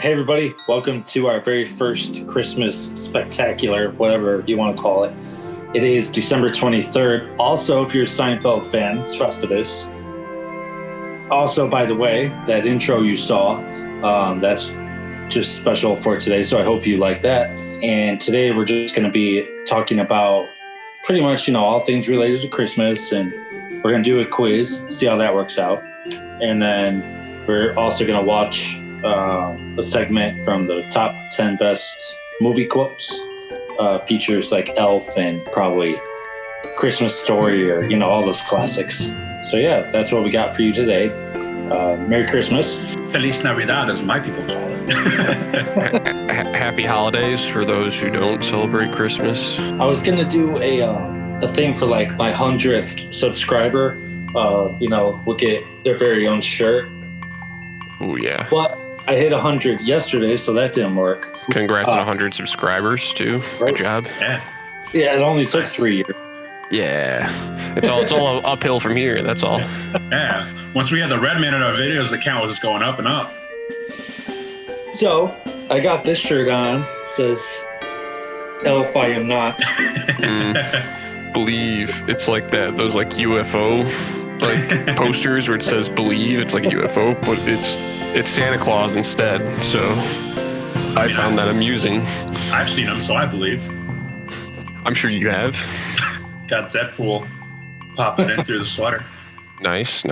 Hey everybody, welcome to our very first Christmas Spectacular, whatever you want to call it. It is December 23rd. Also, if you're a Seinfeld fan, it's Festivus. Also, by the way, that intro you saw, that's just special for today, so I hope you like that. And today we're just going to be talking about pretty much, all things related to Christmas, and we're going to do a quiz, see how that works out. And then we're also going to watch a segment from the top 10 best movie quotes. Features like Elf and probably Christmas Story or, all those classics. So yeah, that's what we got for you today. Merry Christmas. Feliz Navidad, as my people call it. Happy holidays for those who don't celebrate Christmas. I was going to do a thing for like my 100th subscriber. We'll get their very own shirt. Oh yeah. But I hit 100 yesterday, so that didn't work. Congrats on 100 subscribers too. Right. Good job. Yeah, it only took 3 years. Yeah, it's all uphill from here. That's all. Yeah. Once we had the Redmann in our videos, the count was just going up and up. So I got this shirt on. It says, "Elf, I am not." Believe. It's like that. Those like UFO like posters where it says "believe." It's like a UFO, but it's Santa Claus instead. So I found that amusing. I've seen them, so I believe. I'm sure you have. Got Deadpool popping in through the sweater. Nice.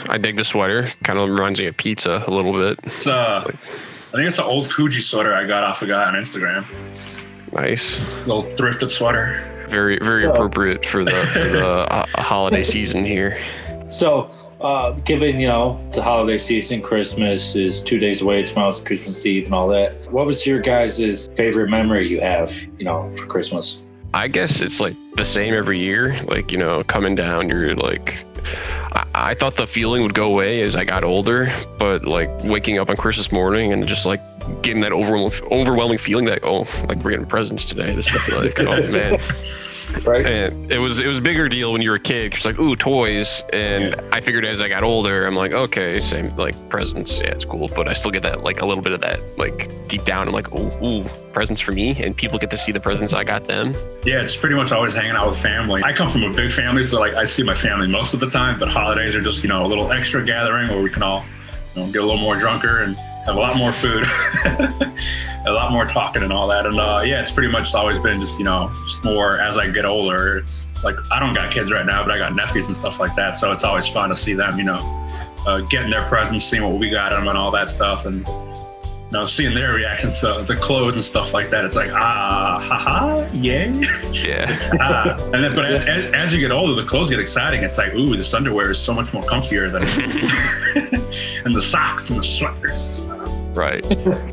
I dig the sweater. Kind of reminds me of pizza a little bit. It's I think it's an old Coogee sweater I got off a guy on Instagram. Nice. Little thrifted sweater. Very, very appropriate for the holiday season here. So, given, it's a holiday season, Christmas is 2 days away, tomorrow's Christmas Eve and all that. What was your guys' favorite memory you have, for Christmas? I guess it's like the same every year. Like, coming down, you're like, I thought the feeling would go away as I got older, but like waking up on Christmas morning and just like getting that overwhelming feeling that, we're getting presents today. This is like, oh man. Right. And it was a bigger deal when you were a kid. It's like, ooh, toys. And I figured as I got older, I'm like, okay, same, like presents. Yeah, it's cool. But I still get that, like a little bit of that, like deep down. I'm like, ooh, presents for me. And people get to see the presents I got them. Yeah, it's pretty much always hanging out with family. I come from a big family, so like I see my family most of the time. But holidays are just, a little extra gathering where we can all, get a little more drunker and have a lot more food, a lot more talking and all that. And it's pretty much always been just, just more as I get older. It's like, I don't got kids right now, but I got nephews and stuff like that. So it's always fun to see them, getting their presents, seeing what we got them and all that stuff. And, seeing their reactions to the clothes and stuff like that. It's like, haha, yay. Yeah. And then, but as you get older, the clothes get exciting. It's like, ooh, this underwear is so much more comfier than, and the socks and the sweaters. Right.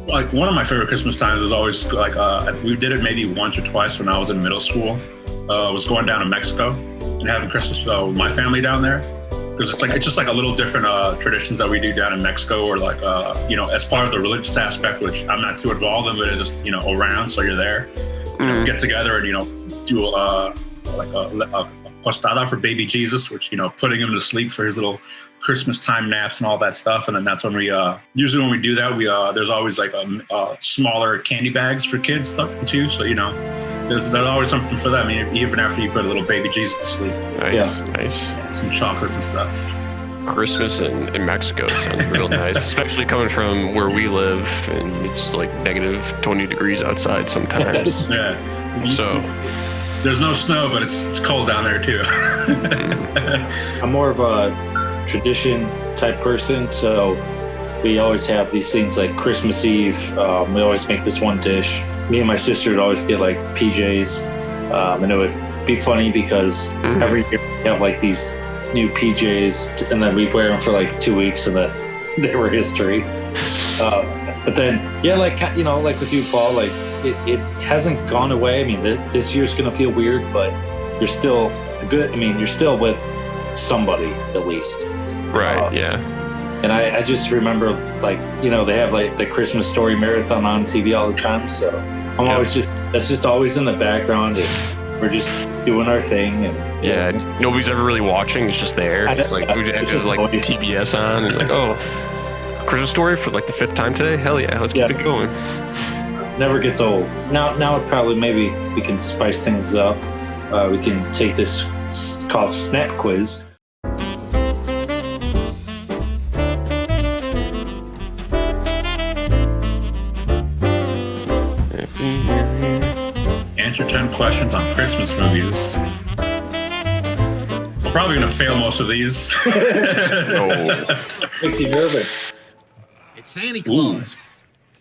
Like one of my favorite Christmas times was always like, we did it maybe once or twice when I was in middle school. Was going down to Mexico and having Christmas with my family down there. Because it's just like a little different traditions that we do down in Mexico, or like as part of the religious aspect, which I'm not too involved in, but it's just around, so you're there, get together and do like a postada for baby Jesus, which putting him to sleep for his little Christmas time naps and all that stuff. And then that's when we usually when we do that, we there's always like smaller candy bags for kids too, so there's always something for them, even after you put a little baby Jesus to sleep. Nice. Some chocolates and stuff. Christmas in Mexico sounds real nice, especially coming from where we live, and it's like negative 20 degrees outside sometimes. Yeah. So there's no snow, but it's cold down there too. I'm more of a tradition type person, so we always have these things like Christmas Eve. We always make this one dish. Me and my sister would always get like PJs, and it would be funny because every year we have like these new PJs, and then we'd wear them for like 2 weeks, and then they were history. But then, like with you, Paul, like it hasn't gone away. I mean, this year's gonna feel weird, but you're still good. I mean, you're still with somebody at least. Right. Yeah. And I just remember, like, they have like the Christmas Story marathon on TV all the time. So I'm always that's just always in the background, and we're just doing our thing. And nobody's ever really watching. It's just there. It's like we just have like TBS on, and like, Christmas Story for like the 5th time today. Hell yeah, let's keep it going. Never gets old. Now probably maybe we can spice things up. We can take this called Snap Quiz. Answer 10 questions on Christmas movies. We're probably gonna fail most of these. No. Makes you nervous. It's Santa Claus.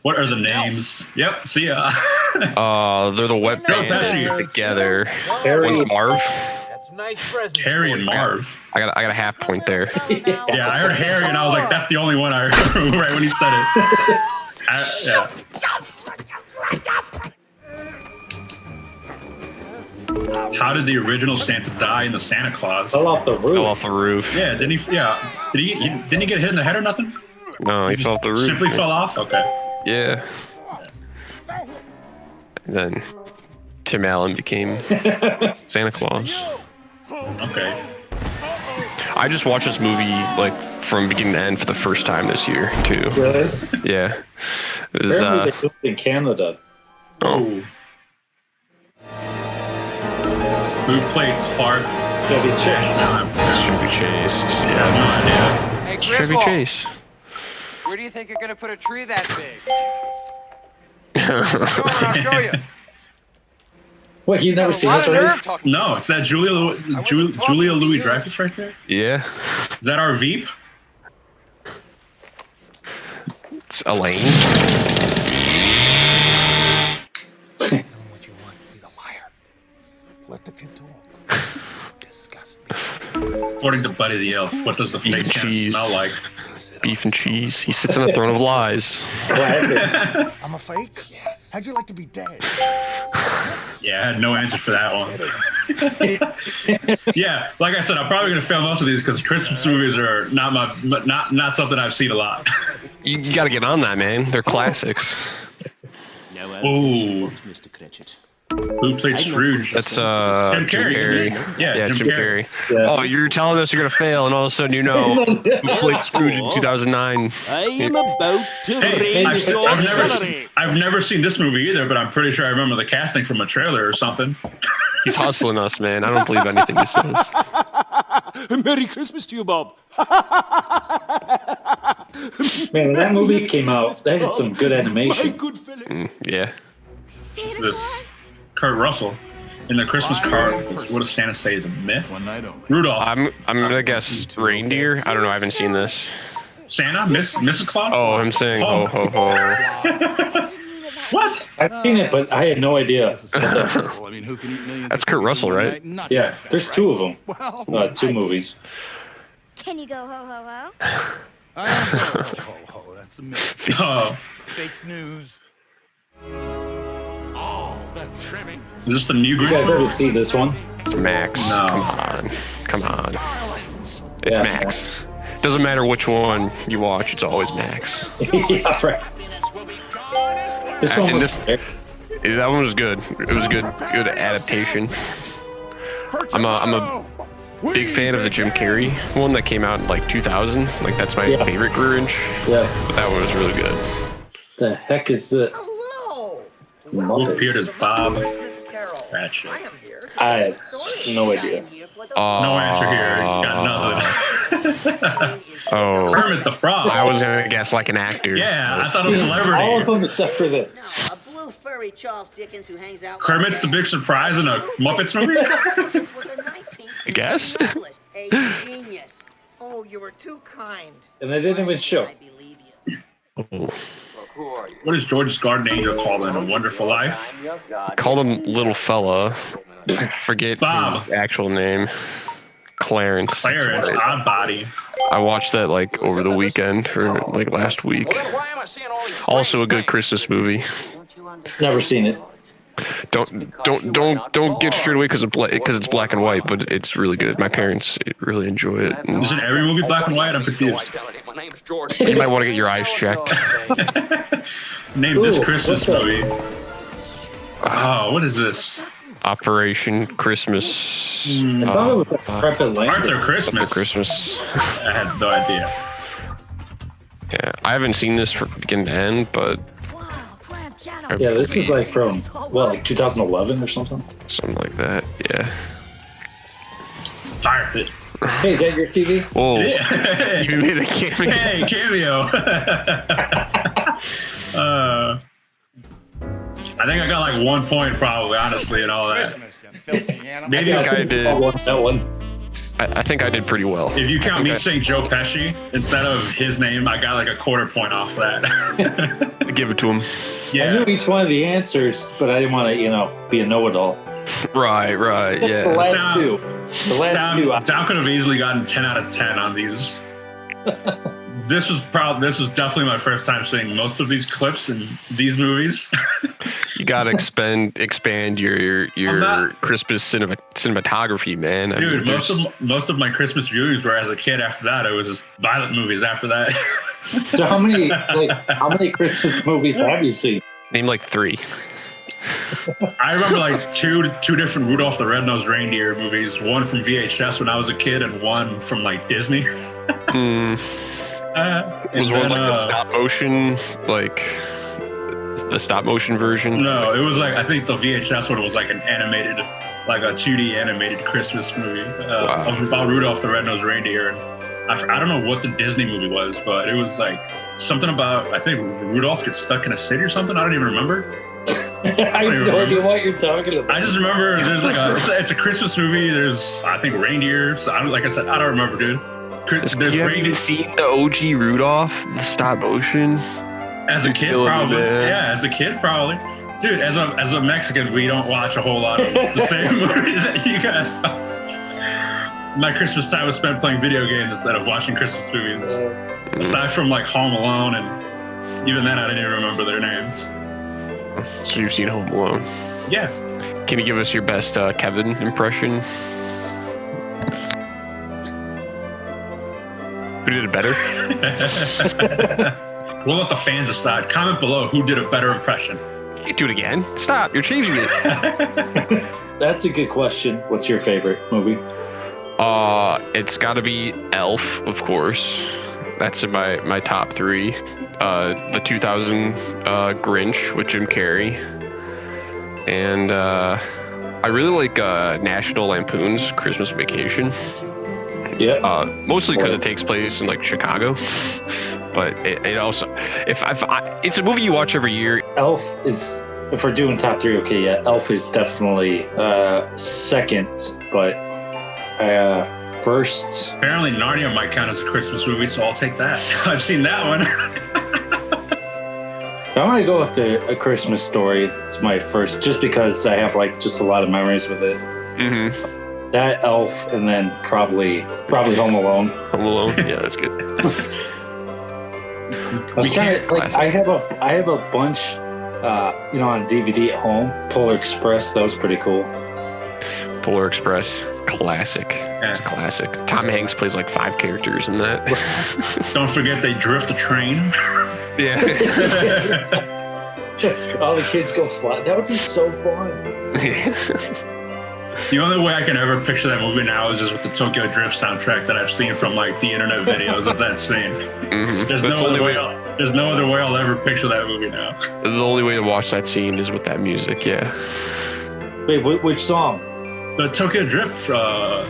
What are the names? Yep, see ya. They're the wet bandits together. One's Marv. That's a nice present. Harry and Marv. I got a half point there. Yeah, I heard Harry and I was like, that's the only one I heard right when he said it. Yeah. How did the original Santa die in the Santa Claus? Fell off the roof. Fell off the roof. Yeah, didn't he? Yeah, didn't he get hit in the head or nothing? No, he fell off the roof. Simply fell off. Okay. Yeah. And then Tim Allen became Santa Claus. Okay. I just watched this movie like from beginning to end for the first time this year too. Really? Yeah. It was, Apparently they filmed in Canada. oh. Who played Clark? Chevy Chase. Chevy Chase. I Yeah. have no idea. Hey, Chevy Griswold, Chase. where do you think you're gonna put a tree that big? Come on, I'll show you. What, you've never Got a seen lot this of already? nerve talking. No, it's that Julia Louis Dreyfus right there. Yeah. Is that our Veep? It's Elaine. Tell him what you want. He's a liar. Let the kid talk. Disgusting. According to Buddy the Elf, what does the Eat fake Santa cheese. smell like? Beef and cheese. He sits on a throne of lies. Classic. I'm a fake? Yes. How'd you like to be dead? Yeah, I had no answer for that one. Yeah, like I said, I'm probably gonna fail most of these because Christmas movies are not something I've seen a lot. You gotta get on that, man. They're classics. Ooh, Mr. Cratchit. who played Scrooge? That's Jim Jim Carrey. Carrey. isn't it? Yeah, Jim Carrey. Yeah. Oh, you're telling us you're gonna fail, and all of a sudden you know who played Scrooge in 2009. I am about to Hey, raise your salary. I've never seen this movie either, but I'm pretty sure I remember the casting from a trailer or something. He's hustling us, man. I don't believe anything he says. Merry Christmas to you, Bob. Man, when that movie came out, that had some good My animation. good Philip. Yeah. Santa This Claus? Kurt Russell in the Christmas card. What does Santa say is a myth? One night only. Rudolph. I'm gonna guess reindeer. I don't know. I haven't seen this. Santa? Mrs. Claus? Oh, I'm saying ho ho ho. What? I've seen it, but I had no idea. Well, I mean, who can eat millions That's of Kurt cookies Russell, in one right? night? Not Yeah, that there's fat, two of them. Well, Two movies. Can you go ho ho ho? I don't know. Ho, ho, ho, that's a myth. Oh, Fake news. Oh, that trimming. is this the new You guys ever Grinch? see this one? It's Max. No. Come on. It's Yeah. Max. Doesn't matter which one you watch. It's always Max. Yeah, right. This one And was That one was good. It was good adaptation. I'm a big fan of the Jim Carrey one that came out in like 2000. Like that's my Yeah. favorite Grinch. yeah. But that one was really good. The heck is it? Hello. Who appeared as Bob Christmas Carol. Cratchit? I am here to I tell have you a story. no idea. I'm here for the No answer here. Got nothing. Oh, Kermit the Frog. I was gonna guess like an actor. Yeah, I thought it was a All of celebrity. them except for this. No, a blue furry Charles Dickens who hangs out. Kermit's the big surprise in a Muppets movie? Dickens was a 19th I guess. novelist, a genius. Oh, you were too kind. And they didn't even show. I believe you. Oh. What is George's garden angel called in A Wonderful Life? Called him Little Fella. I forget Bob. his actual name. Clarence. Clarence, Odd Body. I watched that like over the weekend or like last week. Also a good Christmas movie. Never seen it. Don't get straight away because it's black and white, but it's really good. My parents really enjoy it. And Isn't every movie black and white? I'm confused. you might want to get your eyes checked. Name this Ooh, Christmas what's up? movie. Oh, what is this? Operation Christmas. I thought it was like Prep Atlanta. Arthur Christmas. Christmas. I had no idea. Yeah, I haven't seen this from beginning to end, but Yeah, this is like from, what, like 2011 or something? something like that. Yeah. Fire pit. Hey, is that your TV? Whoa. Yeah. You made a cameo. Hey, cameo. I think I got like 1 point probably, honestly, and all that. Maybe I did. That one. I think I did pretty well. if you count me saying Joe Pesci instead of his name, I got like a quarter point off that. Give it to him. I knew each one of the answers, but I didn't want to, be a know-it-all. Right, The yeah. last two. The last two. Down could have easily gotten 10 out of 10 on these. This was definitely my first time seeing most of these clips in these movies. You gotta expand your Christmas cinematography, man. I Dude, mean, most of my Christmas viewings were as a kid. After that, it was just violent movies. After that, So how many Christmas movies have you seen? name like 3. I remember like two different Rudolph the Red-Nosed Reindeer movies. One from VHS when I was a kid, and one from like Disney. Was one like a stop motion, like the stop motion version? No, it was like, I think the VHS one was like an animated, like a 2D animated Christmas movie about Rudolph the Red-Nosed Reindeer. And I don't know what the Disney movie was, but it was like something about, I think Rudolph gets stuck in a city or something. I don't even remember. I have no idea what you're talking about. I just remember there's like it's a Christmas movie. There's, I think, reindeers. Like I said, I don't remember, dude. You haven't seen the OG Rudolph, the stop motion? As a kid, probably. Yeah, as a kid, probably. Dude, as a Mexican, we don't watch a whole lot of the same movies that you guys. My Christmas time was spent playing video games instead of watching Christmas movies. Aside from like Home Alone, and even then I didn't even remember their names. So you've seen Home Alone? Yeah. Can you give us your best Kevin impression? Who did it better? We'll let the fans decide. Comment below who did a better impression. You do it again. Stop. You're changing it. That's a good question. What's your favorite movie? It's got to be Elf, of course. That's in my top 3. The 2000 Grinch with Jim Carrey. And I really like National Lampoon's Christmas Vacation. Yeah. Mostly because it takes place in like Chicago, but it also, it's a movie you watch every year. Elf is, if we're doing top 3, okay, yeah, Elf is definitely second, but first. Apparently, Narnia might count as a Christmas movie, so I'll take that. I've seen that one. I'm gonna go with A Christmas Story. It's my first, just because I have like just a lot of memories with it. Mm-hmm. That, Elf, and then probably Home Alone. Home Alone, yeah, that's good. I have a bunch, on DVD at home. Polar Express, that was pretty cool. Polar Express, classic. Yeah. It's classic. Tom Hanks plays like 5 characters in that. Don't forget they drift a train. Yeah. All the kids go fly. That would be so fun. The only way I can ever picture that movie now is just with the Tokyo Drift soundtrack that I've seen from like the internet videos of that scene. Mm-hmm. There's no other way I'll ever picture that movie now. The only way to watch that scene is with that music, yeah. Wait, which song? The Tokyo Drift. I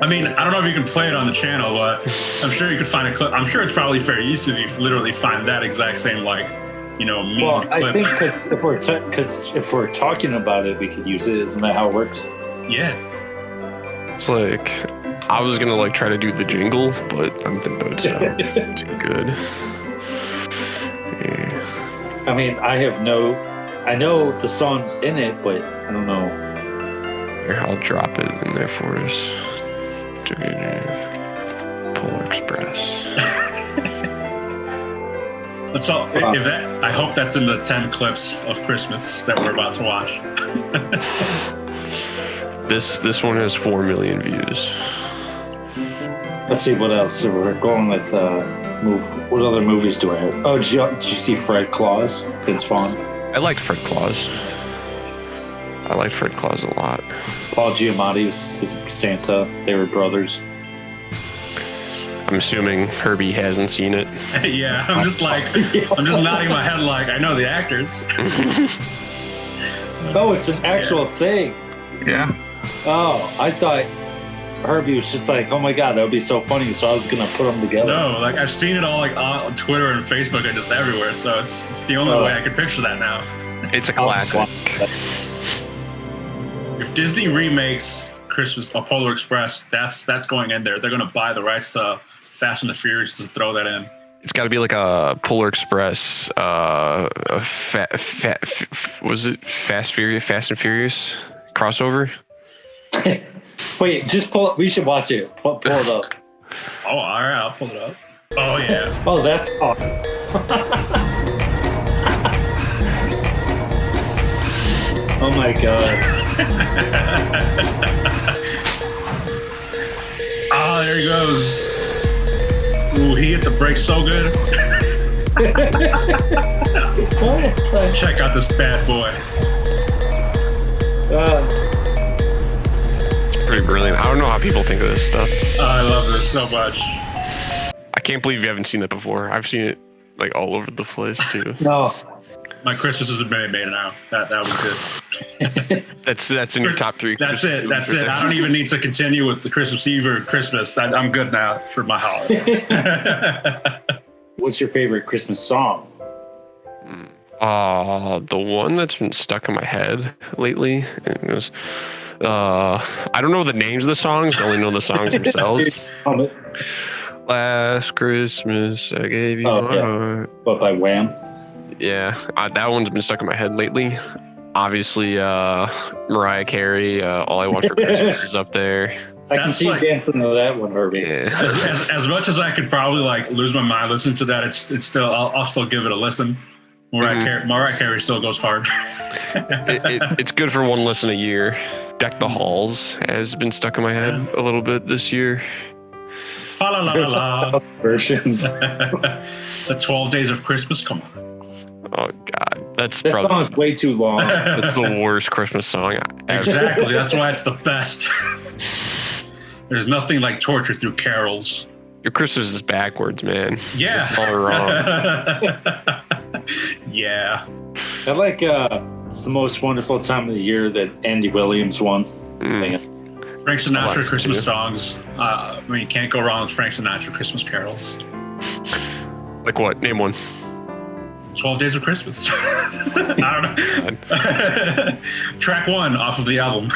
mean, I don't know if you can play it on the channel, but I'm sure you could find a clip. I'm sure it's probably fair use if you literally find that exact same meme well, clip. I think because if we're talking about it, we could use it. Isn't that how it works? Yeah. It's like, I was gonna like try to do the jingle, but I don't think that would sound too good. Yeah. I mean, I know the song's in it, but I don't know. Here, I'll drop it in there for us. Polar Express. That's all. I hope that's in the 10 clips of Christmas that we're about to watch. This one has 4 million views. Let's see what else. So we're going with what other movies do I have? Oh, did you see Fred Claus? Vince Vaughn. I liked Fred Claus. I liked Fred Claus a lot. Paul Giamatti is Santa. They were brothers. I'm assuming Herbie hasn't seen it. Yeah, I'm just nodding my head like I know the actors. Oh, it's an actual thing. Yeah. Oh, I thought Herbie was just like, oh my god, that would be so funny. So I was gonna put them together. No, like I've seen it all like on Twitter and Facebook and just everywhere. So it's the only way I can picture that now. It's a classic. If Disney remakes Christmas or Polar Express, that's going in there. They're gonna buy the rights to Fast and the Furious to throw that in. It's got to be like a Polar Express. Was it Fast and Furious crossover? Wait, just pull. We should watch it. Pull it up. Oh, all right, I'll pull it up. Oh yeah. Oh, that's awesome. Oh my god. Ah, there he goes. Ooh, he hit the brakes so good. Check out this bad boy. It's pretty brilliant. I don't know how people think of this stuff. I love this so much. I can't believe you haven't seen it before. I've seen it like all over the place too. No. My Christmas has been made now. That was good. That's in your top 3. That's it. That's it. I don't even need to continue with the Christmas Eve or Christmas. I'm good now for my holiday. What's your favorite Christmas song? The one that's been stuck in my head lately is, I don't know the names of the songs. I only know the songs themselves. Last Christmas I gave you my heart. What, by Wham? Yeah, that one's been stuck in my head lately. Obviously, Mariah Carey, All I Want for Christmas is up there. I can see you dancing to that one, Herbie. Yeah. As much as I could probably like lose my mind listening to that, it's still I'll still give it a listen. Mariah Carey still goes hard. It's good for one listen a year. Deck the Halls has been stuck in my head a little bit this year. Fa la la la la. Versions. The 12 Days of Christmas. Come on. Oh God, that song is way too long. That's the worst Christmas song ever. Exactly. That's why it's the best. There's nothing like torture through carols. Your Christmas is backwards, man. Yeah. It's all wrong. Yeah. I like it's the most wonderful time of the year that Andy Williams won. Frank Sinatra Christmas songs. I mean, you can't go wrong with Frank Sinatra Christmas carols. Like what? Name one. 12 Days of Christmas. I don't know. Track 1 off of the album.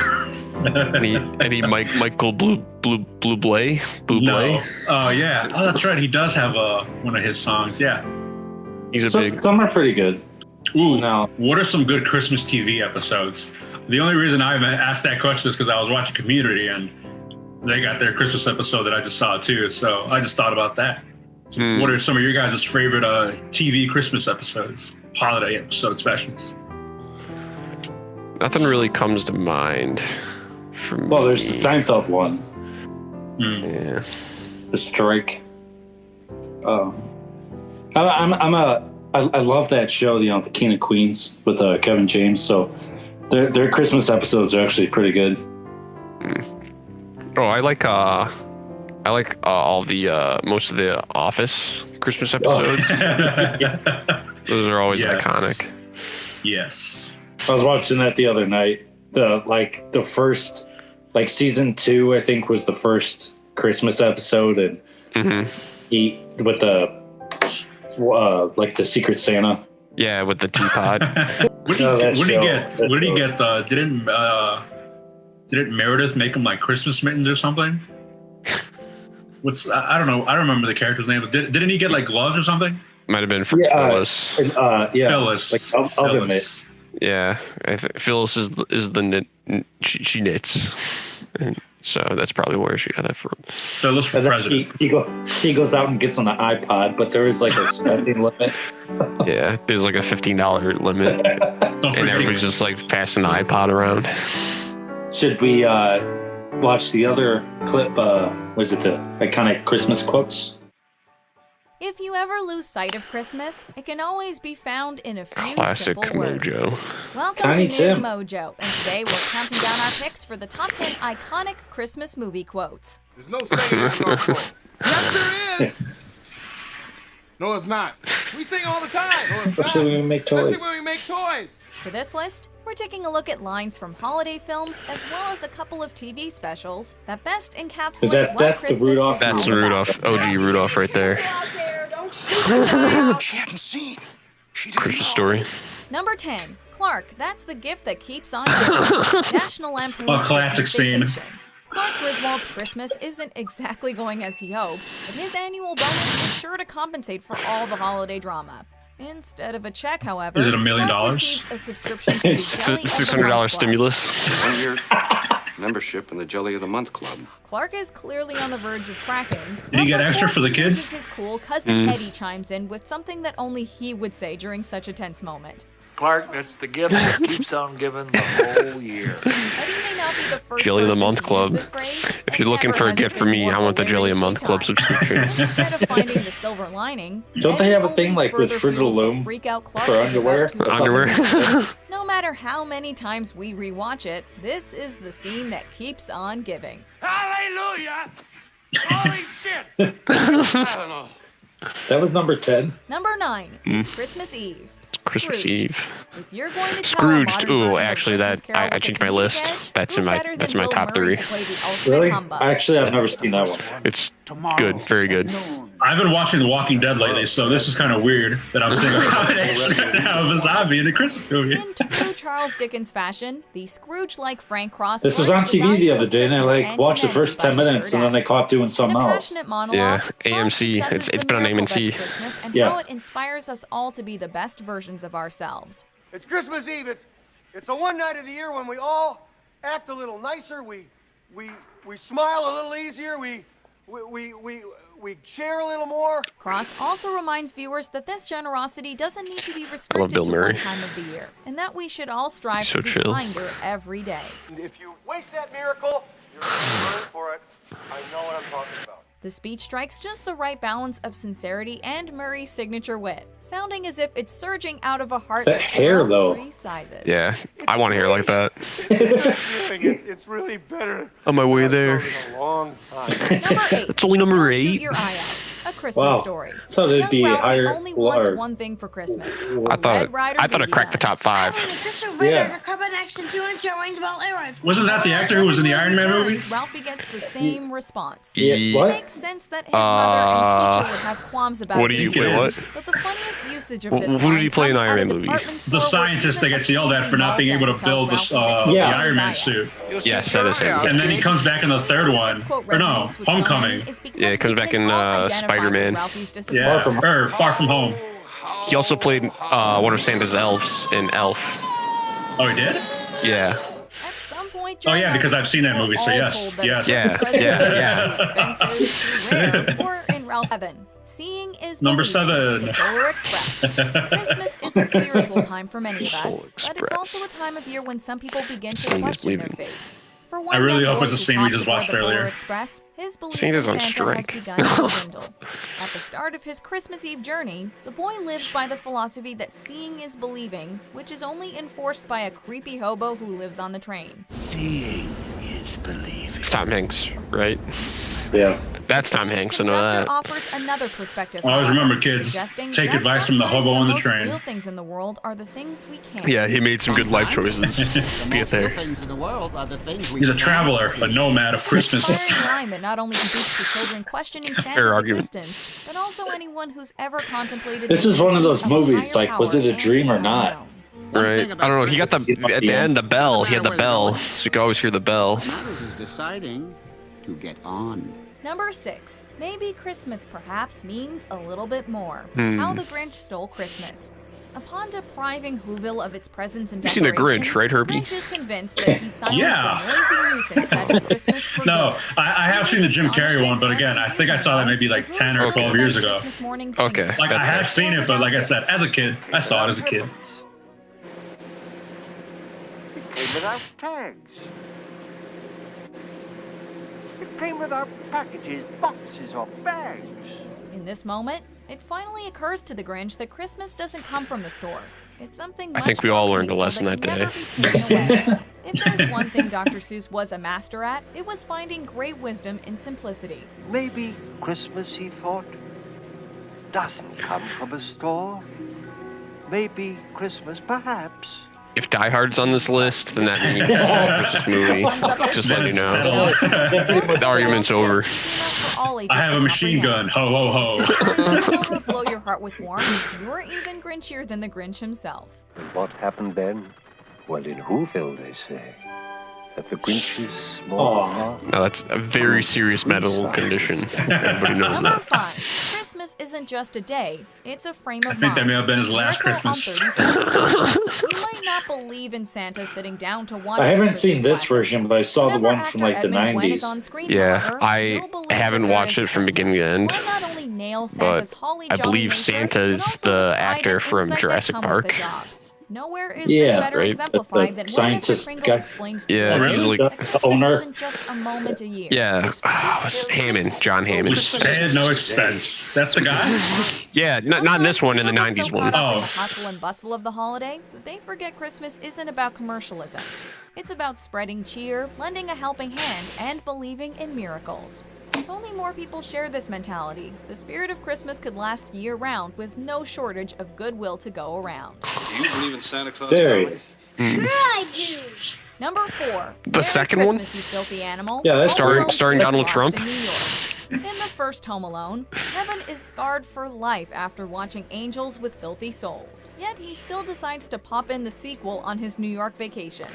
any Michael Bublé? No. Oh yeah. Oh, that's right. He does have one of his songs. Yeah. Some are pretty good. Ooh. No. What are some good Christmas TV episodes? The only reason I asked that question is because I was watching Community and they got their Christmas episode that I just saw too. So I just thought about that. So what are some of your guys' favorite TV Christmas episodes, holiday episode specials? Nothing really comes to mind. Well, there's the Seinfeld one. Yeah. The Strike. I love that show, the King of Queens with Kevin James. So their Christmas episodes are actually pretty good. Oh, I like all the most of the Office Christmas episodes. Those are always iconic. Yes. I was watching that the other night. The first, season 2, I think, was the first Christmas episode, and he with the Secret Santa. Yeah, with the teapot. What did he get? Didn't Meredith make him like Christmas mittens or something? I don't know. I don't remember the character's name. But didn't he get like gloves or something? Might have been from Phyllis. Phyllis. Phyllis. Yeah, Phyllis is the knit. She knits, and so that's probably where she got that from. Phyllis for president. He goes out and gets on an iPod, but there is like a spending limit. Yeah, there's like a $15 limit, and everybody's just like passing the iPod around. Should we watch the other clip? Was it the iconic Christmas quotes? If you ever lose sight of Christmas, it can always be found in a few Classic simple words. Mojo. Welcome Tiny to Tim. Ms. Mojo, and today we're counting down our picks for the top 10 iconic Christmas movie quotes. There's no saying no quote. Yes, there Christmas? No, it's not. We sing all the time. No, it's not. Especially when we make toys. Especially when we make toys. For this list, we're taking a look at lines from holiday films as well as a couple of TV specials that best encapsulate what that's the Christmas Rudolph? is That's all Rudolph. about. OG Rudolph right there. She hadn't seen. She didn't Christmas know. Story. Number 10, Clark, that's the gift that keeps on giving. National Lampoon's A classic Christmas scene. Vacation. Clark Griswold's Christmas isn't exactly going as he hoped, but his annual bonus is sure to compensate for all the holiday drama. Instead of a check, however, Is it $1 million? Clark receives a subscription to the Jelly of the $600 Month Club. stimulus. 1 year membership in the Jelly of the Month Club. Clark is clearly on the verge of cracking. Did he get but extra before for the he kids? loses His cool cousin Eddie chimes in with something that only he would say during such a tense moment. Clark, that's the gift that keeps on giving the whole year. Eddie may not be the first Jelly of the person Month to Club. use this phrase, If you're and looking never for a has gift it for been me, more I want the Jelly of hilariously Month Club timed. subscription. Instead of finding the silver lining, Don't they Eddie have a only thing like with further Fruit of the fuels the Loom freak out Clark for is underwear? about to Underwear. accomplish. No matter how many times we rewatch it, this is the scene that keeps on giving. Hallelujah! Holy shit! Tylenol. That was number 10. Number 9, it's Christmas Eve. Christmas Scrooged. Eve. If you're going to tell a Scrooged. modern Ooh, version of actually, Christmas that Carol I with a changed my comedic list. edge, That's who in my better that's than my Bill top Murray 3. to play the ultimate Really? humbug? Actually, I've never seen that one. It's good, very good. I've been watching The Walking Dead lately, so this is kind of weird that I'm seeing a combination right now of a zombie in a Christmas movie. In true Charles Dickens fashion, the Scrooge-like Frank Cross This was learns on TV value the of other day, and I Christmas like and watched the humanity first by 10 the minutes, third and then they act. caught doing In something a else. passionate monologue, Yeah, Cross AMC. discusses It's the been on miracle AMC. that's Christmas and Yeah. how it inspires us all to be the best versions of ourselves. It's Christmas Eve. It's the one night of the year when we all act a little nicer. We smile a little easier. We share a little more. Cross also reminds viewers that this generosity doesn't need to be Bill restricted to Murray. one time of the year, and that we should all strive So to be chill. kinder every day. And if you waste that miracle, you're going to burn for it. I know what I'm talking about. The speech strikes just the right balance of sincerity and Murray's signature wit, sounding as if it's surging out of a heart That that's hair, around though. 3 sizes. Yeah, I want to hear like that. It's a good feeling. It's really better. On my way than there. I've felt in a long time. Number 8. That's only number Now Shoot 8. Your Eye Out. A Christmas Wow. story. I thought it'd Young be Ralphie higher. only wants Or, one thing for Christmas. I thought it cracked the top 5. Yeah. Wasn't that the actor who was in the Iron Man movies? Ralphie gets the same response. Yeah, It what? makes sense that his mother and teacher would have qualms about What do it. you think it wait? What? is. But the funniest usage of Who this did line he play in comes Iron at a Man movies? department store The where scientist that even gets a yelled at for not being able to sneezing mall build the Santa tells Ralphie Yeah. the that Iron Man his eye suit. Yes, that is him. And then he comes back in the third Reason that one. this quote Or no, resonates with so Homecoming. many is because Yeah, it comes we back can in, all identify with Spider-Man. Ralphie's Yeah, disappointment. Far From Home. He also played one of Santa's elves in Elf. Oh, he did? Yeah. At some point Oh, yeah, during because our I've seen that we're movie, so all yes, told that yes. a certain Yeah, present yeah, is yeah. too expensive, too rare, or in Ralph Heaven. Seeing is Number believing. 7. The Polar Express. Christmas is a spiritual time for many of us, Polar but it's Express. also a time of year when some people begin to Santa's question their leaving. faith. For one I really young hope boy it's the who scene we hops just aboard watched the Polar earlier. Express, his belief Santa's in on Santa strike. has begun to dwindle. At the start of his Christmas Eve journey, the boy lives by the philosophy that seeing is believing, which is only enforced by a creepy hobo who lives on the train. Seeing is believing. It's Tom Hanks, right? Yeah. That's Tom This Hanks, I know conductor that. offers another perspective. Always however, remember, kids, suggesting take that advice from the sometimes hobo on the most train. real things in the world are the things we can't Yeah, see. he made some good life choices to get there. He's a traveler, a nomad of It's an Christmas. inspiring line that not only speaks to children questioning Santa's argument. existence, but also anyone who's ever contemplated. This the is one of those existence a movies, higher like, was it power a dream and or the not? unknown. Right. I don't know. He got the at the end the bell. He had the bell, so you could always hear the bell. Matters is deciding to get on. Number 6. Maybe Christmas perhaps means a little bit more. Hmm. How the Grinch Stole Christmas. Upon depriving Whoville of its presents and You've seen The decorations, Grinch, right, Herbie? Grinch is convinced that he silenced Yeah. the noisy nuisance that is Christmas for No, good. I have seen the Jim Carrey one, but again, I think I saw that maybe like 10 or 12 years ago. Christmas morning singing. Okay. Like, I have seen it, but like I said, as a kid, I saw it as a kid. It came without tags. It came without packages, boxes, or bags. In this moment, it finally occurs to the Grinch that Christmas doesn't come from the store. It's something I think we all learned a lesson that day. If there's one thing Dr. Seuss was a master at, it was finding great wisdom in simplicity. Maybe Christmas, he thought, doesn't come from a store. Maybe Christmas, perhaps. If Die Hard's on this list, then that means it's a Christmas movie. Just let you know. The argument's over. I have a machine gun. Ho, ho, ho. Doesn't overflow your heart with warmth. You're even grinchier than the Grinch himself. And what happened then? Well, in Whoville, they say that the Grinch's small heart... No, that's a very serious medical condition. Everybody knows Number that. 5. Christmas isn't just a day, it's a frame of mind. I think that may have been his last Christmas. We might not believe in Santa sitting down to watch. I haven't seen this version, but I saw the one from like the Edmund Gwen 90s. is on screen, Yeah, however, I haven't watched it from beginning to end, Why not only nail Santa's but holly I jolly believe nature, Santa's but also the pride actor and from insight that Jurassic come with Park. the job. Nowhere is Yeah, this better right, exemplified the than when Mr. scientist Kringle guy. explains to Yeah, us he's like that Christmas owner. isn't just a moment a year. Yeah, Hammond, John We Hammond. spared no expense. That's the guy? Yeah, not in this one, in the People get 90s so one. caught up in Oh. the hustle and bustle of the holiday that they forget Christmas isn't about commercialism. It's about spreading cheer, lending a helping hand, and believing in miracles. If only more people share this mentality, the spirit of Christmas could last year-round with no shortage of goodwill to go around. Do you believe in Santa Claus? There he Tommy? is. Sure I do. Number 4. The Merry second Christmas, one? You filthy animal. Yeah, that's Home starring- Alone starring 2 Donald Lost Trump. in New York. In the first Home Alone, Kevin is scarred for life after watching Angels with Filthy Souls. Yet he still decides to pop in the sequel on his New York vacation.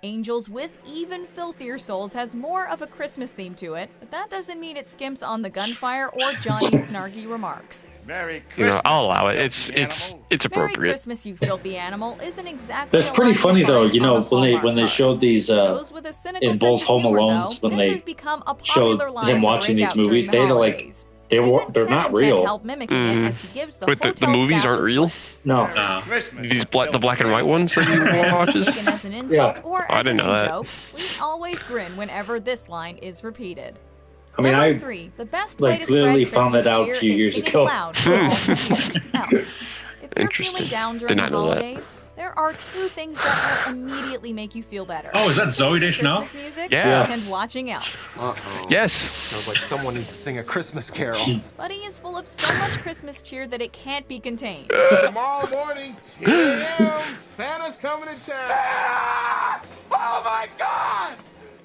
Angels with Even Filthier Souls has more of a Christmas theme to it, but that doesn't mean it skimps on the gunfire or Johnny's snarky remarks. Merry You know, Christmas. I'll allow it. It's Merry appropriate. Christmas, you filthy animal isn't exactly That's a pretty line you funny though, find you know, on a when Hallmark they card. showed these Those with a cynical in both sense of Home humor, Alones, though, when this they has become a showed popular line him to watching break these out movies, during they the had like holidays. they're Even not Kevin real. can't help mimicking it as he gives the Wait, the hotel movies staff aren't a real? slip. No. These the black and white ones that you watches? Taken as an insult or I as didn't an know that. in-joke, we always grin whenever this line is repeated. I mean, Number I 3, the best like way to spread clearly found Christmas that out a cheer few is years singing ago. loud for all to hear. Elf. If you're Interesting. feeling down Did during the not know that. holidays, there are 2 things that will immediately make you feel better. Oh, is that Listening Zooey to Deschanel? Christmas music Yeah. and watching Elf. Uh-oh. Yes. Sounds like someone needs to sing a Christmas carol. Buddy is full of so much Christmas cheer that it can't be contained. Tomorrow morning, 10 a.m., Santa's coming to town. Oh my God!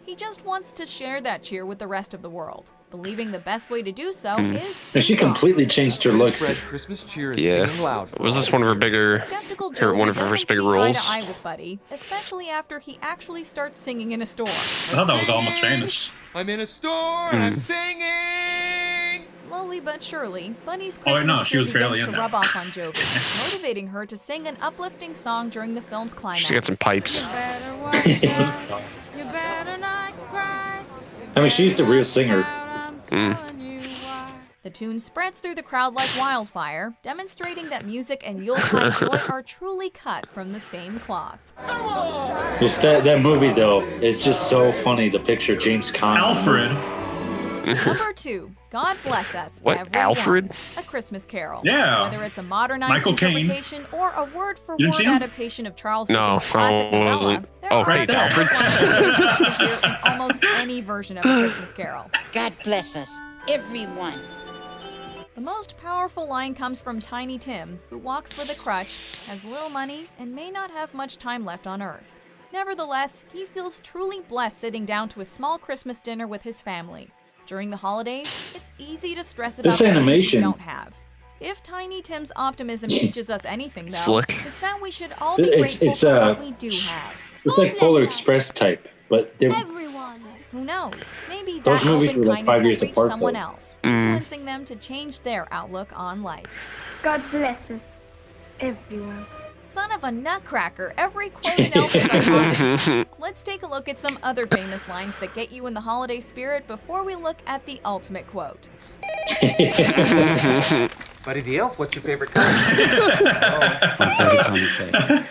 He just wants to share that cheer with the rest of the world, believing the best way to do so is And she through song. completely changed her looks. Spread Christmas cheer is Yeah. singing loud. for Was all this of one of you. her bigger, Skeptical her, Joe one of her doesn't first big see roles? eye to eye with Buddy, especially after he actually starts singing in a store. I thought that was almost famous. I'm in a store and I'm singing. Slowly but surely, Bunny's Oh, wait, Christmas no, she cheer was barely begins in to there. rub off on Jovi, motivating her to sing an uplifting song during the film's climax. She got some pipes. I mean, she's the real singer. The tune spreads through the crowd like wildfire, demonstrating that music and Yuletide joy are truly cut from the same cloth. Just that movie though, it's just so funny to picture James Caan. Alfred. Number 2, God Bless Us, What, Everyone, Alfred? A Christmas Carol. Yeah. Whether it's a modernized Michael Caine. interpretation or a word-for-word You didn't see him? adaptation of Charles No, Dickens' classic I novella, wasn't. there Oh, are hey, it's lines Alfred. you expect to hear in almost any version of A Christmas Carol. God bless us, everyone. The most powerful line comes from Tiny Tim, who walks with a crutch, has little money, and may not have much time left on Earth. Nevertheless, he feels truly blessed sitting down to a small Christmas dinner with his family. During the holidays, it's easy to stress about This the things we animation- don't have. If Tiny Tim's optimism teaches us anything, though, Slick. it's that we should all be It's grateful for what we do have. It's like Polar Express type, but they're Everyone. Who knows? Maybe Those that movies helping were like kindness 5 will years reach apart, someone though. else, influencing them to change their outlook on life. God bless us, everyone. Son of a nutcracker, every quote in Elf is iconic. Let's take a look at some other famous lines that get you in the holiday spirit before we look at the ultimate quote. Buddy the Elf, what's your favorite color? My favorite time of day.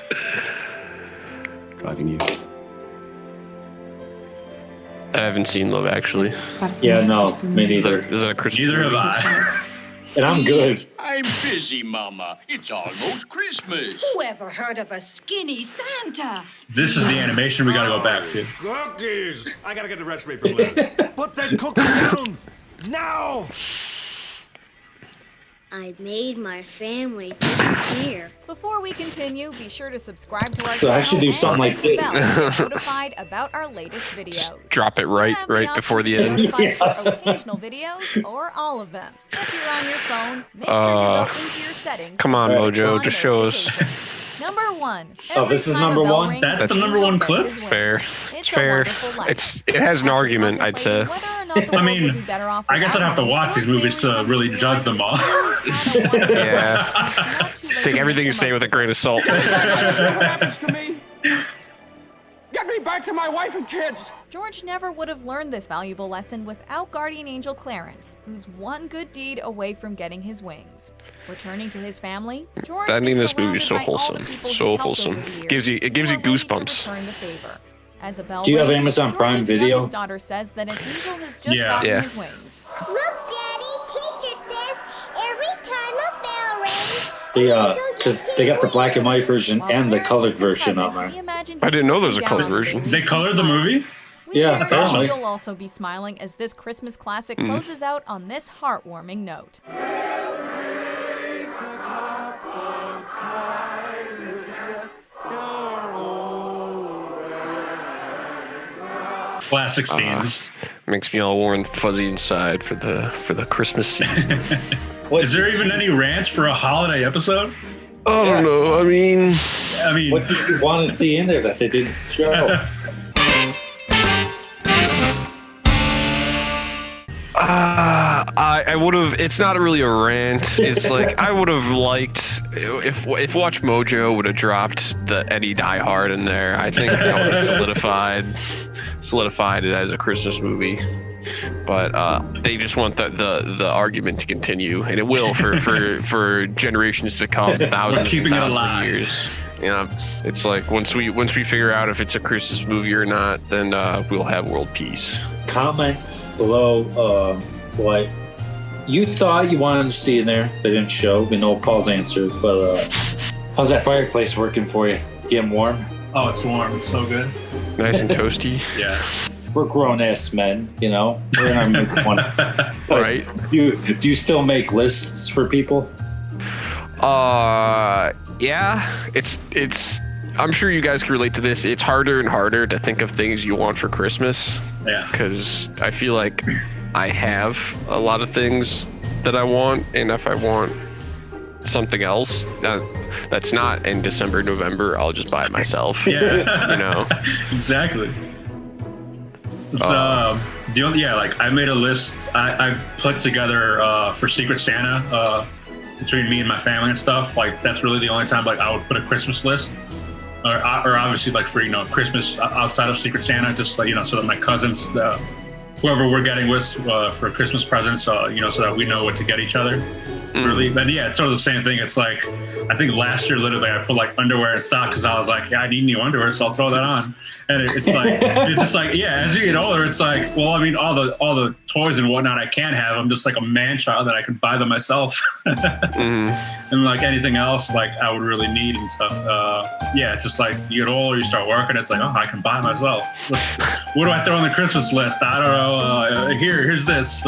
Driving you. I haven't seen Love Actually. Yeah, no, me neither. Is that a Christmas Neither have movie? I. And I'm good. I I'm busy, Mama. It's almost Christmas. Whoever heard of a skinny Santa? This is the animation we gotta go back to. Cookies! I gotta get the recipe from Liz. Put that cookie down! Now! I made my family disappear. Before we continue, be sure to subscribe to our So channel I should do and something hit like the this. bell to be notified about our latest videos. Drop it right before the end. Notified for occasional videos or all of them. If you're on your phone, make sure you go into your settings. Come on, and Mojo, on just show us. Number 1. Oh, this is number 1? That's the number 1 clip? Fair. It's fair. It has an argument, I'd say. I mean, I guess I'd have to watch these movies to really judge them all. Yeah. Take everything you say with a grain of salt. What happens to me? Get me back to my wife and kids. George never would have learned this valuable lesson without guardian angel Clarence, who's one good deed away from getting his wings. Returning to his family, George Ending is this movie is so surrounded by all the wholesome. people So he's helped wholesome. over the years It gives you who are ready to goosebumps. return the favor. As a bell Do you have rings, Amazon Prime George's Video? youngest daughter says that an angel has just gotten his wings. Look, Daddy, teacher says every time a bell rings, Because they got the black and white version and the colored version on there. I didn't know there was a colored version. They colored the movie? Yeah, that's Guarantee awesome. You'll also be smiling as this Christmas classic closes out on this heartwarming note. Classic scenes. Makes me all warm and fuzzy inside for the Christmas season. Is there even any rants for a holiday episode? I don't know. I mean, what did you want to see in there that they didn't show? I would have. It's not really a rant. It's like I would have liked if Watch Mojo would have dropped the Eddie Die Hard in there. I think that would have solidified it as a Christmas movie. But they just want the argument to continue, and it will for generations to come, thousands keeping and it thousands alive. of years. Yeah, it's like once we figure out if it's a Christmas movie or not, then we'll have world peace. Comment below what you thought you wanted to see in there. They didn't show. We know Paul's answer, but how's that fireplace working for you? Getting warm? Oh, it's warm. It's so good. Nice and toasty. Yeah. We're grown-ass men, you know. We're in our mid-20s. Right. Do you still make lists for people? Yeah. It's. I'm sure you guys can relate to this. It's harder and harder to think of things you want for Christmas. Yeah. Because I feel like I have a lot of things that I want, and if I want something else that's not in December, November, I'll just buy it myself. Yeah. You know. Exactly. It's like I made a list. I put together for Secret Santa between me and my family and stuff. Like that's really the only time like I would put a Christmas list, or obviously like for Christmas outside of Secret Santa, just like so that my cousins, whoever we're getting with for Christmas presents, so that we know what to get each other. Really, but yeah, it's sort of the same thing. It's like I think last year literally I put like underwear in stock because I was like, yeah, I need new underwear, so I'll throw that on. And it's like it's just like as you get older, it's like all the toys and whatnot I can't have. I'm just like a man child that I can buy them myself. And like anything else, like I would really need and stuff. It's just like you get older, you start working. It's like I can buy myself. What do I throw on the Christmas list? I don't know. Here's this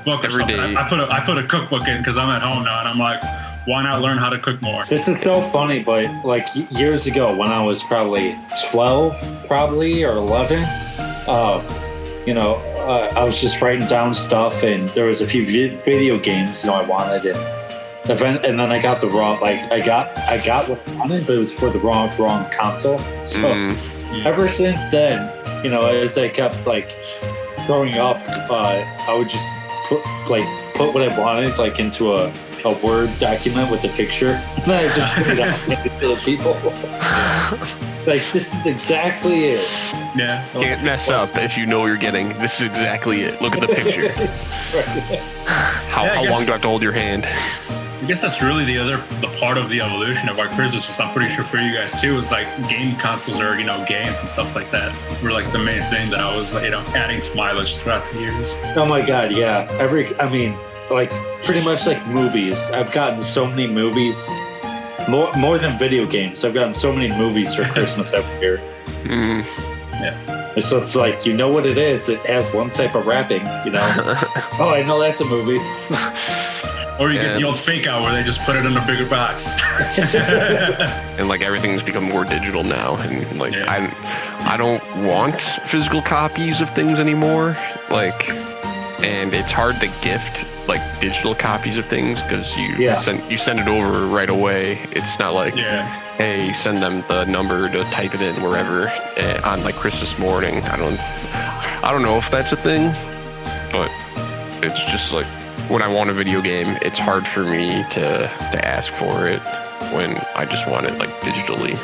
book or something. I put a cookbook in because I'm at home now, and I'm like, why not learn how to cook more? This is so funny, but like years ago when I was probably 12, or 11, I was just writing down stuff, and there was a few video games I wanted, and then I got the wrong, like I got what I wanted, but it was for the wrong console. So ever since then, as I kept like growing up, I would just put what I wanted like into a Word document with a picture, and then I just put it out to the people. Like, this is exactly it. Yeah. Can't mess up if you know what you're getting. This is exactly it. Look at the picture. How long do I have to hold your hand? I guess that's really the part of the evolution of our Christmas. I'm pretty sure for you guys too. It's like game consoles or games and stuff like that were like the main thing that I was adding to my list throughout the years. Oh my God, yeah. like pretty much like movies. I've gotten so many movies, more than video games. I've gotten so many movies for Christmas every year. Yeah. It's just like, you know what it is. It has one type of wrapping, you know. Oh, I know that's a movie. Or you get the old fake out where they just put it in a bigger box. And like everything's become more digital now, and like I don't want physical copies of things anymore. Like, and it's hard to gift like digital copies of things because you send it over right away. It's not like hey, send them the number to type it in wherever on like Christmas morning. I don't know if that's a thing, but it's just like when I want a video game, it's hard for me to ask for it when I just want it like digitally.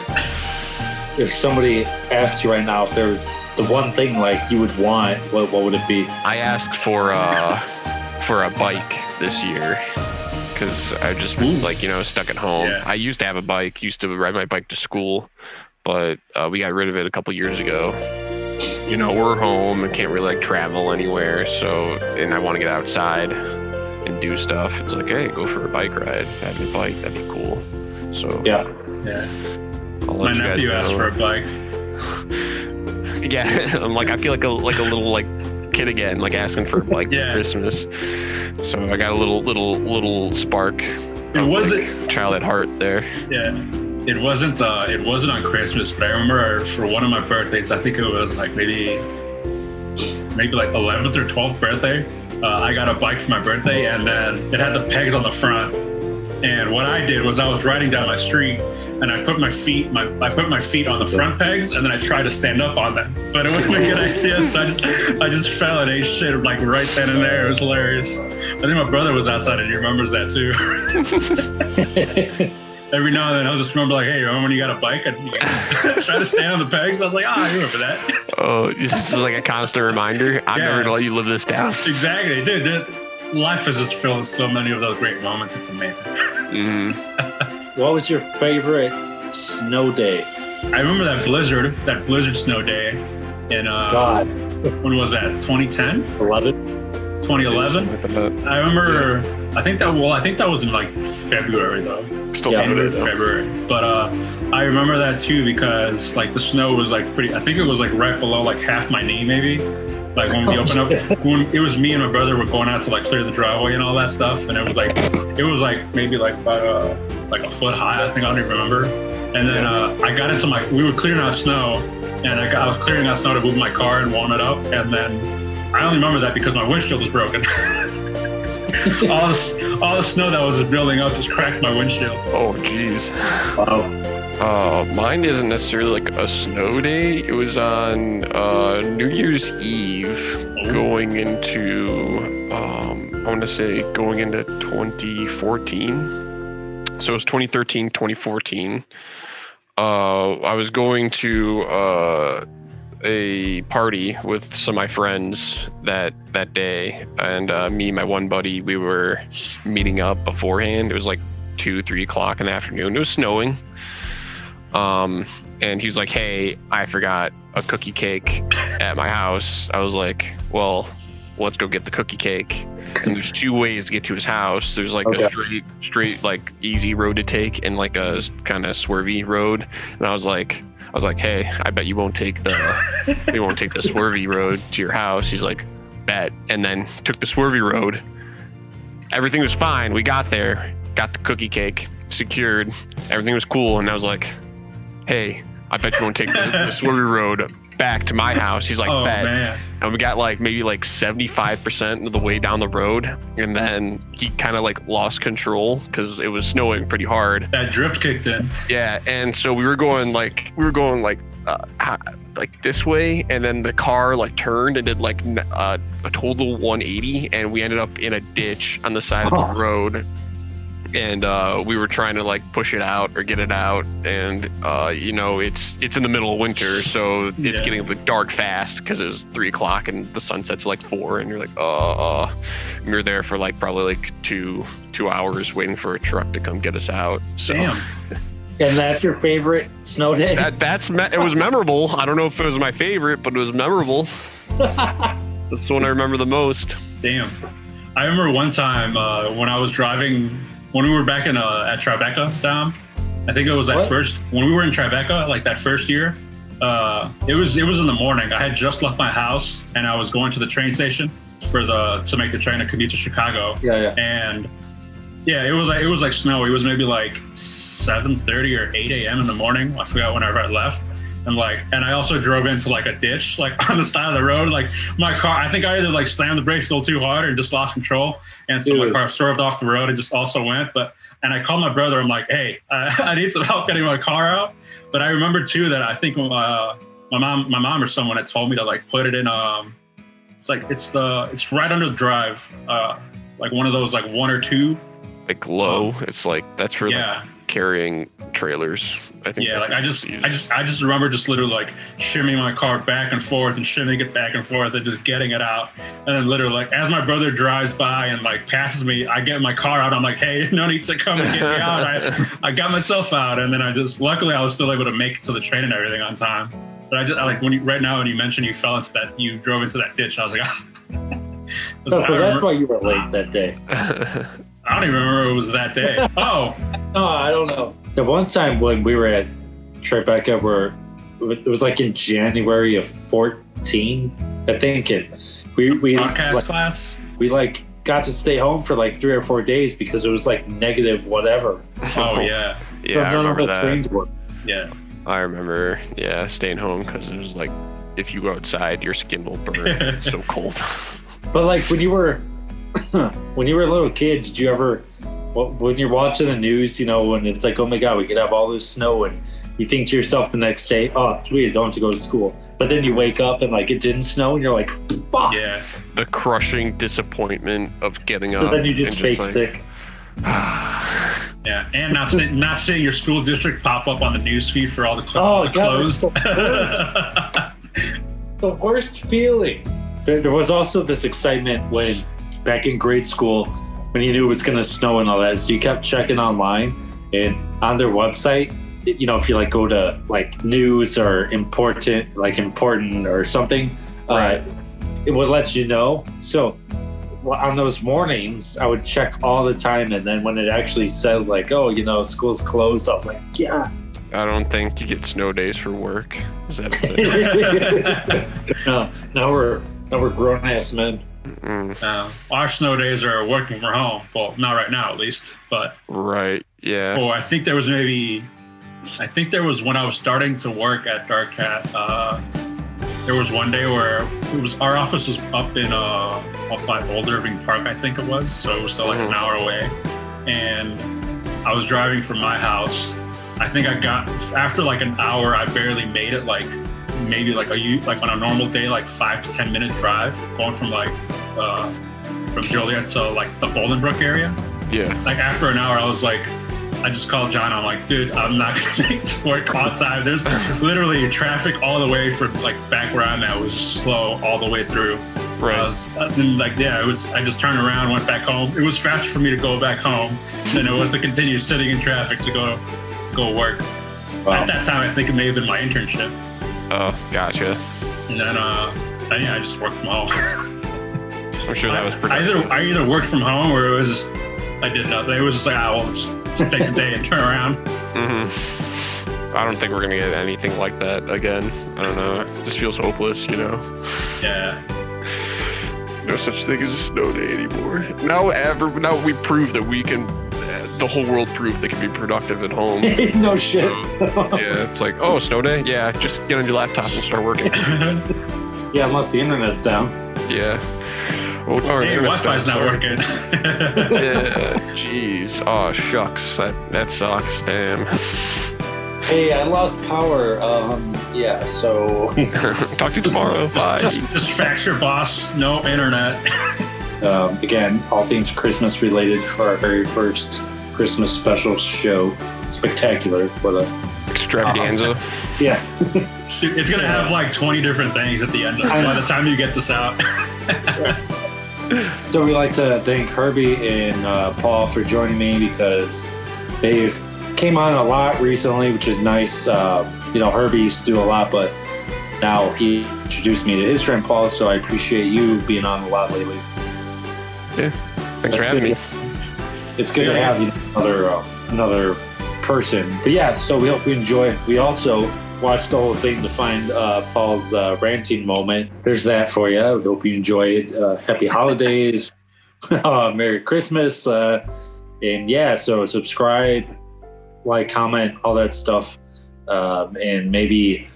If somebody asked you right now if there was the one thing like you would want, what would it be? I asked for a bike this year because I just like, you know, stuck at home. Yeah. I used to have a bike, used to ride my bike to school, but we got rid of it a couple years ago. You know, we're home and can't really like travel anywhere, so, and I want to get outside and do stuff. It's like, hey, go for a bike ride, have a bike, that'd be cool. So yeah. My nephew asked for a bike. Yeah, I'm like, I feel like a little like kid again, like asking for a bike for Christmas. So I got a little spark. It wasn't child at heart there. Yeah, it wasn't on Christmas, but I remember for one of my birthdays, I think it was like maybe like 11th or 12th birthday. I got a bike for my birthday, and then it had the pegs on the front. And what I did was I was riding down my street, and I put my feet on the front pegs, and then I tried to stand up on them. But it wasn't a good idea, so I just fell and ate shit like right then and there. It was hilarious. I think my brother was outside and he remembers that too. Every now and then I'll just remember like, hey, remember when you got a bike and you try to stand on the pegs? I was like, I remember that. Oh, this is like a constant reminder. I'm never gonna let you live this down. Exactly, dude. Life is just filled with so many of those great moments. It's amazing. What was your favorite snow day? I remember that blizzard snow day in God. When was that? 2010? 2011? I remember. I think that was in like February though. Still February. But I remember that too because like the snow was like pretty. I think it was like right below like half my knee maybe. Like when we opened up, when it was me and my brother were going out to like clear the driveway and all that stuff, and it was like maybe like about like a foot high. I think, I don't even remember. And then I got into we were clearing out snow, and I was clearing out snow to move my car and warm it up, and then I only remember that because my windshield was broken. all the snow that was building up just cracked my windshield. Oh jeez. Wow. Mine isn't necessarily like a snow day. It was on New Year's Eve, going into I want to say going into 2014. So it was 2013, 2014. I was going to a party with some of my friends that day, and me and my one buddy, we were meeting up beforehand. It was like 2-3 o'clock in the afternoon. It was snowing. And he was like, hey, I forgot a cookie cake at my house. I was like, well, let's go get the cookie cake. And there's 2 ways to get to his house. There's like a straight, like easy road to take, and like a kind of swervy road. And I was like, hey, I bet you won't take the swervy road to your house. He's like, bet. And then took the swervy road. Everything was fine. We got there, got the cookie cake secured. Everything was cool. And I was like, hey, I bet you won't take the swervy road back to my house. He's like, bet. Man. And we got like maybe like 75% of the way down the road, and then he kind of like lost control because it was snowing pretty hard. That drift kicked in. Yeah, and so we were going like this way, and then the car like turned and did like a total 180, and we ended up in a ditch on the side of the road. And we were trying to like push it out or get it out, and you know, it's in the middle of winter, so it's getting like dark fast because it was 3 o'clock and the sunset's like 4, and you're like, and we were there for like probably like two hours waiting for a truck to come get us out. So. Damn. And that's your favorite snow day? It was memorable. I don't know if it was my favorite, but it was memorable. That's the one I remember the most. Damn. I remember one time when I was driving, when we were back in at Tribeca, Dom. I think it was when we were in Tribeca, like that first year. It was in the morning. I had just left my house and I was going to the train station to make the train to commute to Chicago. Yeah. And yeah, it was like snow. It was maybe like 7:30 or 8 a.m. in the morning. I forgot whenever I left. And I also drove into like a ditch, like on the side of the road. Like my car, I think I either like slammed the brakes a little too hard and just lost control. And so my car swerved off the road and just also went. And I called my brother. I'm like, hey, I need some help getting my car out. But I remember too that I think my mom or someone had told me to like put it in. It's right under the drive, like one of those like one or two. Like low. It's like that's for like carrying trailers. I think. Yeah, like I just remember just literally like shimmying my car back and forth and shimmying it back and forth and just getting it out. And then literally like as my brother drives by and like passes me, I get my car out. I'm like, hey, no need to come and get me out. I got myself out, and then luckily I was still able to make it to the train and everything on time. But when you mentioned you drove into that ditch, I was like, that's why you were late that day. I don't even remember it was that day. Oh, I don't know. The one time when we were at Tribeca, where it was like in January of 14, I think we podcast class. We like got to stay home for like 3 or 4 days because it was like negative whatever. Oh yeah, yeah. I remember that. Trains were. Yeah, I remember. Yeah, staying home because it was like if you go outside, your skin will burn. It's so cold. But like when you were a little kid, did you ever? When you're watching the news, when it's like, oh my God, we could have all this snow, and you think to yourself the next day, oh, sweet, I don't have to go to school. But then you wake up and like it didn't snow, and you're like, fuck. Yeah. The crushing disappointment of getting up. So then you just fake sick. Yeah, and not seeing your school district pop up on the news feed for all the closed. The worst feeling. There was also this excitement when back in grade school, when you knew it was going to snow and all that, so you kept checking online, and on their website, if you like go to like news or important or something, right. It would let you know. So on those mornings, I would check all the time, and then when it actually said like, oh, school's closed, I was like, yeah. I don't think you get snow days for work. Is that a thing? No, now we're grown ass men. Our snow days are working from home. Well, not right now, at least. But right, yeah. So I think there was when I was starting to work at Dark Cat. There was one day where our office was up by Old Irving Park, I think it was. So it was still like an hour away, and I was driving from my house. I think I got after like an hour. I barely made it. Like maybe like on a normal day, like 5 to 10 minute drive going from from Joliet to like the Bolingbrook area. Yeah. Like after an hour, I just called John. I'm like, dude, I'm not gonna make it to work on time. There's literally traffic all the way from like back where I'm at was slow all the way through. Right. I just turned around, went back home. It was faster for me to go back home than it was to continue sitting in traffic to go work. Wow. At that time, I think it may have been my internship. Oh, gotcha. And then, I just worked from home. I'm sure that was productive. I either worked from home or it was just, I did nothing. It was just like, just take the day and turn around. Mm-hmm. I don't think we're going to get anything like that again. I don't know. It just feels hopeless, Yeah. No such thing as a snow day anymore. Now we prove that we can, the whole world proved they can be productive at home. No shit. Yeah, it's like, oh, snow day? Yeah, just get on your laptop and start working. Yeah, unless the internet's down. Yeah. Oh, darn, hey, Wi-Fi's not working. Yeah, jeez. Oh, shucks. That sucks. Damn. Hey, I lost power. Yeah, so... Talk to you tomorrow. Bye. Just fax your boss. No internet. Again, all things Christmas related for our very first Christmas special show. Spectacular. What a... Extravaganza. Yeah. Dude, it's going to have like 20 different things at the end by the time you get this out. So we'd like to thank Herbie and Paul for joining me because they've came on a lot recently, which is nice. Herbie used to do a lot, but now he introduced me to his friend Paul, so I appreciate you being on a lot lately. Yeah. Thanks for having me. It's good to have you, another person. But yeah, so we hope you enjoy. We also watched the whole thing to find Paul's ranting moment. There's that for you. We hope you enjoy it. Happy holidays. Merry Christmas. And yeah, so subscribe, like, comment, all that stuff. And maybe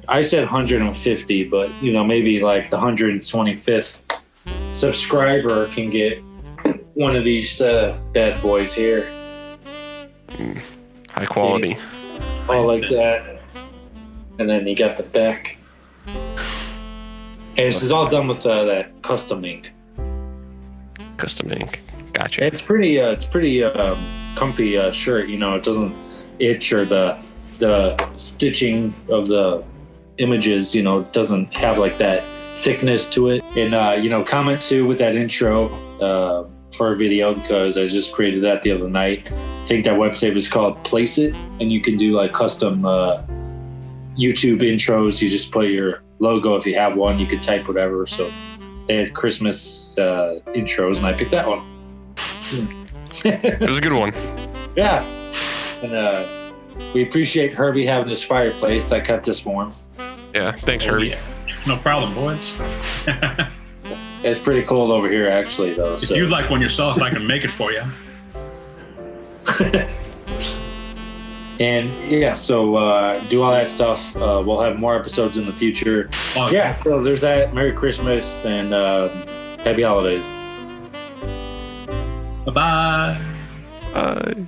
I said 150, but maybe like the 125th subscriber can get one of these bad boys here. High quality. All like that. And then you got the back. And this is all done with that custom ink. Custom ink. Gotcha. It's pretty comfy shirt. It doesn't itch, or the stitching of the images, doesn't have like that thickness to it. And comment too with that intro for a video, because I just created that the other night. I think that website was called Place It, and you can do like custom YouTube intros. You just put your logo if you have one. You could type whatever. So they had Christmas intros, and I picked that one. It was a good one. Yeah. And we appreciate Herbie having this fireplace that kept us warm. Yeah, thanks, Herbie. Yeah. No problem, boys. It's pretty cold over here, actually, though. If you'd like one yourself, I can make it for you. And yeah, so do all that stuff. We'll have more episodes in the future. Yeah, so there's that. Merry Christmas and happy holidays. Bye-bye. Bye.